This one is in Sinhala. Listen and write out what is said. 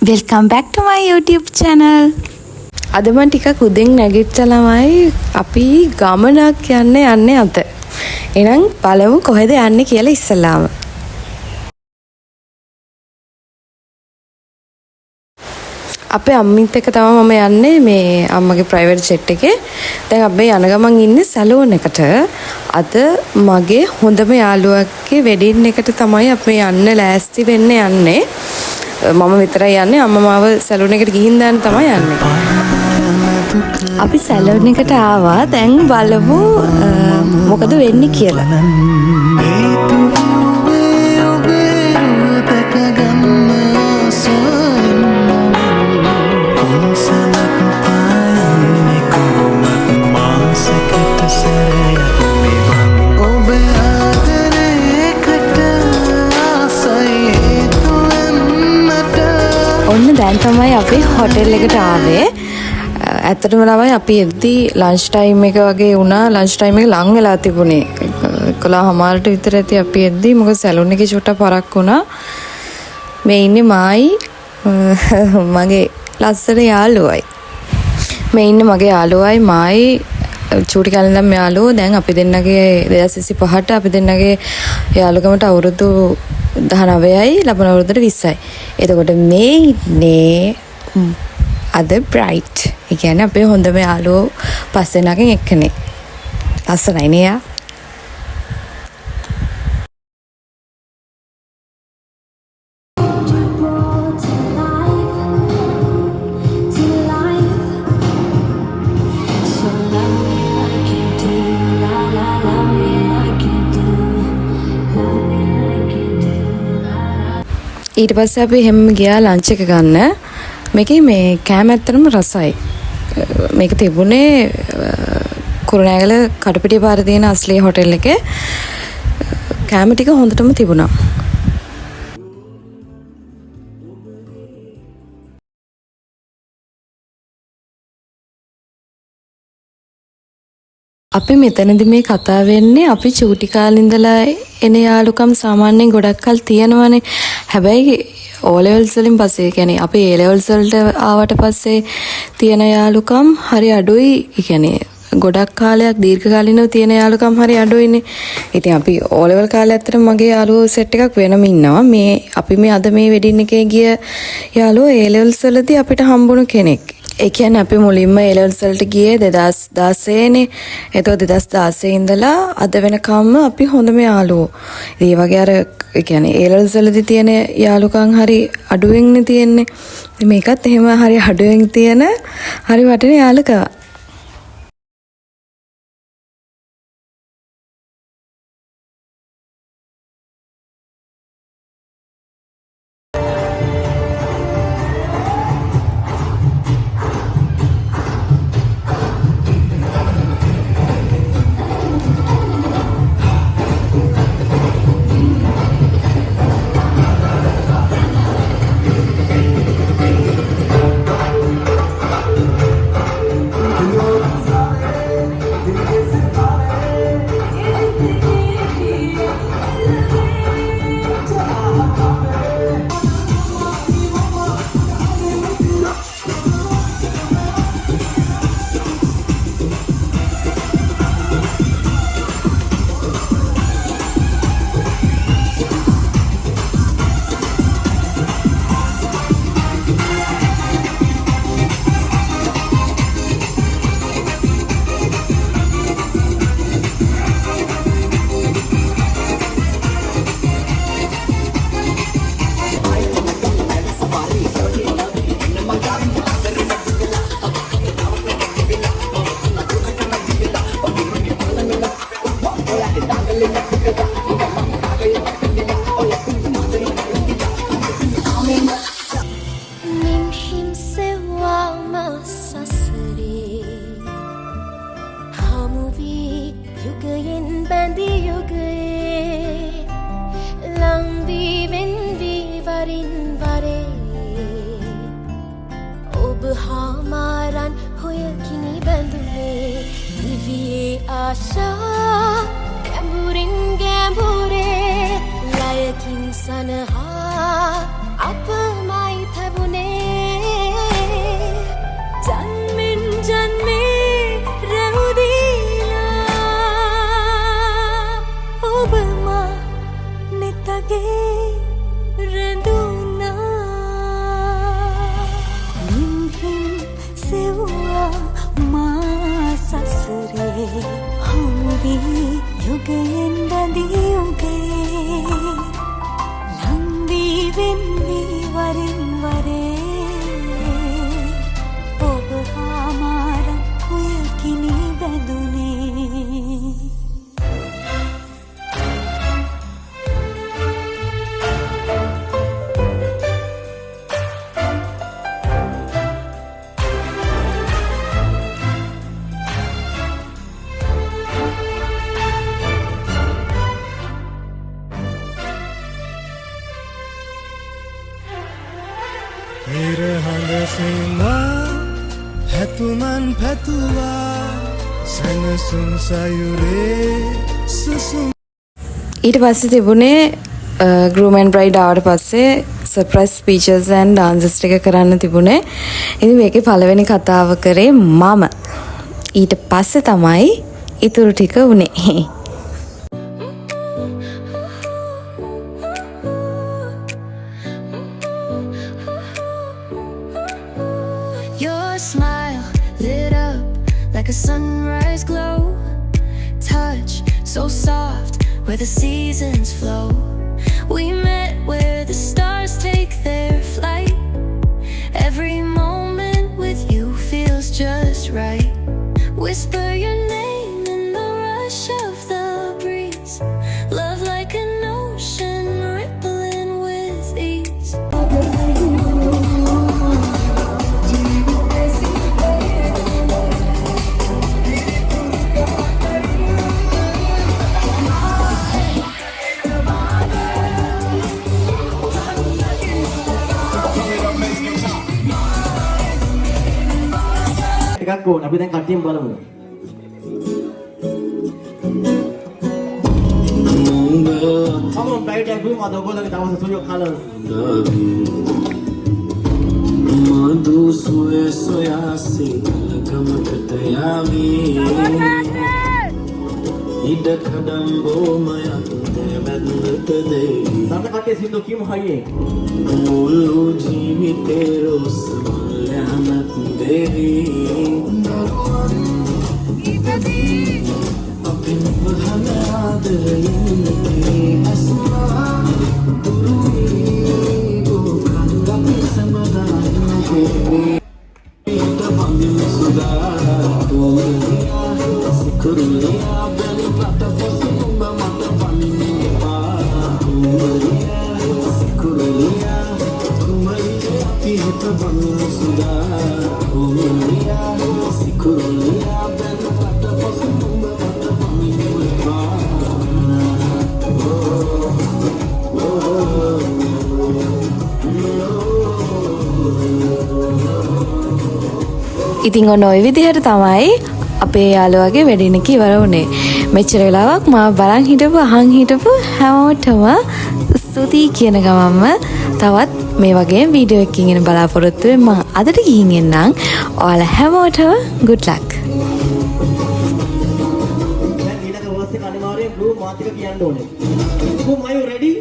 Welcome back to my YouTube channel. අද මම ටිකක් උදෙන් නැගිට්ටලමයි අපි ගමනක් යන්නේ අත. එහෙනම් බලමු කොහෙද යන්නේ කියලා ඉස්සලාම. අපේ අම්මිත් එක්ක තමයි මම යන්නේ මේ අම්මගේ ප්‍රයිවට් ජෙට් එකේ. දැන් අපි යන ගමන් ඉන්නේ සැලූන් එකට. අද මගේ හොඳම යාළුවගේ වෙඩින් එකට තමයි අපි යන්න ලෑස්ති වෙන්න යන්නේ. මම විතරයි යන්නේ අම්මා මාව සැලූන් එකට ගිහින් දාන්න තමයි යන්නේ. අපි සැලූන් එකට ආවා. දැන් බලමු මොකද වෙන්නේ කියලා. ඔන්න දැන් තමයි අපි හොටෙල් එකට ආවේ. ඇත්තටම තමයි අපි එද්දි ලන්ච් ටයිම් එක වගේ වුණා. ලන්ච් ටයිම් එක ලඟ වෙලා තිබුණේ. 11:00ට විතර ඇති අපි එද්දි මොකද සැලූන් එකේ චුට්ටක් පරක් වුණා. මේ ඉන්නේ මායි මගේ ලස්සන යාළුවයි. මේ ඉන්නේ මගේ යාළුවයි මායි චූටි කලින්දම් යාළුවෝ. දැන් අපි දෙන්නගේ 2025ට අපි දෙන්නගේ යාළුකමට අවුරුදු 19යි ලබන අවුරුද්දට 20යි. එතකොට මේ ඉන්නේ අද බ්‍රයිට්. ඒ කියන්නේ අපේ හොඳම යාළුවෝ පස් දෙනාගෙන් එක්කෙනෙක්. ලස්සනයි නේ යා. ඊට පස්සේ අපි හැම ගියා ලන්ච් එක ගන්න. මේකේ මේ කෑම ඇත්තටම රසයි. මේක තිබුණේ කුරුණෑගල කඩපිටිය පාරේ තියෙන අස්ලී හොටෙල් එකේ. කෑම ටික හොඳටම තිබුණා. අපි මෙතනදි මේ කතා වෙන්නේ අපි චූටි කාලේ ඉඳලා එන යාළුකම් සාමාන්‍යයෙන් ගොඩක් කල් තියෙනවනේ. හැබැයි O levels වලින් පස්සේ කියන්නේ අපි A levels වලට ආවට පස්සේ තියෙන යාළුකම් හරි අඩුයි. ඒ කියන්නේ ගොඩක් කාලයක් දීර්ඝකාලීනව තියෙන යාළුකම් හරි අඩුයිනේ. ඉතින් අපි O level කාලේ ඇත්තටම මගේ යාළුවෝ සෙට් එකක් වෙනම ඉන්නවා. මේ අපි මේ අද මේ වෙඩින් එකේ ගිය යාළුවෝ A levels වලදී අපිට හම්බුණු කෙනෙක්. ඒ කියන්නේ අපි මුලින්ම A levels වලට ගියේ 2016 නේ. එතකොට 2016 ඉඳලා අද වෙනකම්ම අපි හොඳම යාළුවෝ. ඒ වගේ අර ඒ කියන්නේ A levels වලදී තියෙන යාළුකම් හරි අඩුවෙන්නේ තියෙන්නේ. මේකත් එහෙම හරි අඩුවෙන් තියෙන හරි වටින යාළුකම. හාමාරන් හොය කිනි බැඳුනේ දිවියේ ආශා ගැඹුරින් ගැඹුරේ ලයකින් සනහා අපමයි තැබුනේ යුගයෙන් බැඳී උගේ ලංවී වෙන්නේ වරින් වරේ ඔබ හා මාර ඔය කිනි බැඳුනේ හිරහඳ සීමා හැතුමන් පැතුවා සැනසුම් සයුරේ සුසුම් ඊට පස්සේ තිබුණේ groom and bride ආවට පස්සේ surprise speeches and dances ටික කරන්න තිබුණේ. ඉතින් මේකේ පළවෙනි කතාව කරේ මම. ඊට පස්සේ තමයි ඉතුරු ටික උනේ. Your smile lit up like a sunrise glow. Touch so soft where the seasons flow. We met where the stars take their flight. Every moment with you feels just right. Whisper your name in the rush of the breeze. Love like an ocean rippling with ease. එකක් ඕන අපි දැන් කට්ටියම බලමු. Come on, bright and blue, mother, go like that was your colors. මధු සුවේ සොයාසි කලකමකට යාවී ඉඩ කඩම්බෝමයක් දෙවැන්නට දෙවි සන්න කට්ටිය සින්දු කියමු හයියේ. මුළු ජීවිතේ රොස් මල්යනක් දෙවි අපින් වහන ආදරයෙන් අස්මා දුරුයි ගෝකන්ද සමදාන ඉත බඳින සුදා තෝරියා සිකුරුලියා බැලි පට පොසුඹ මට පනිනවා තෝරියා සිකුරුලියා කුමරියා පිට බඳින සුදා තෝරියා සිකුරුලියා බැලි පට පොසුඹ මට පනිනවා ඉතින් ඔන්න ඔය විදිහට තමයි අපේ යාළුවාගේ වෙඩින් එක ඉවර වුණේ. මෙච්චර වෙලාවක් මාව බලන් හිටපු අහන් හිටපු හැමෝටම ස්තුතියි කියන ගමන්ම තවත් මේ වගේ වීඩියෝ එකකින් එන බලාපොරොත්තු වෙමි. මම අදට ගිහින් එන්නම්. ඔයාලා හැමෝටම good luck. දැන් ඊළඟ වර්ස් එක අනිවාර්යෙන් ගෲප් මාත් එක්ක කියන්න ඕනේ. Are you ready?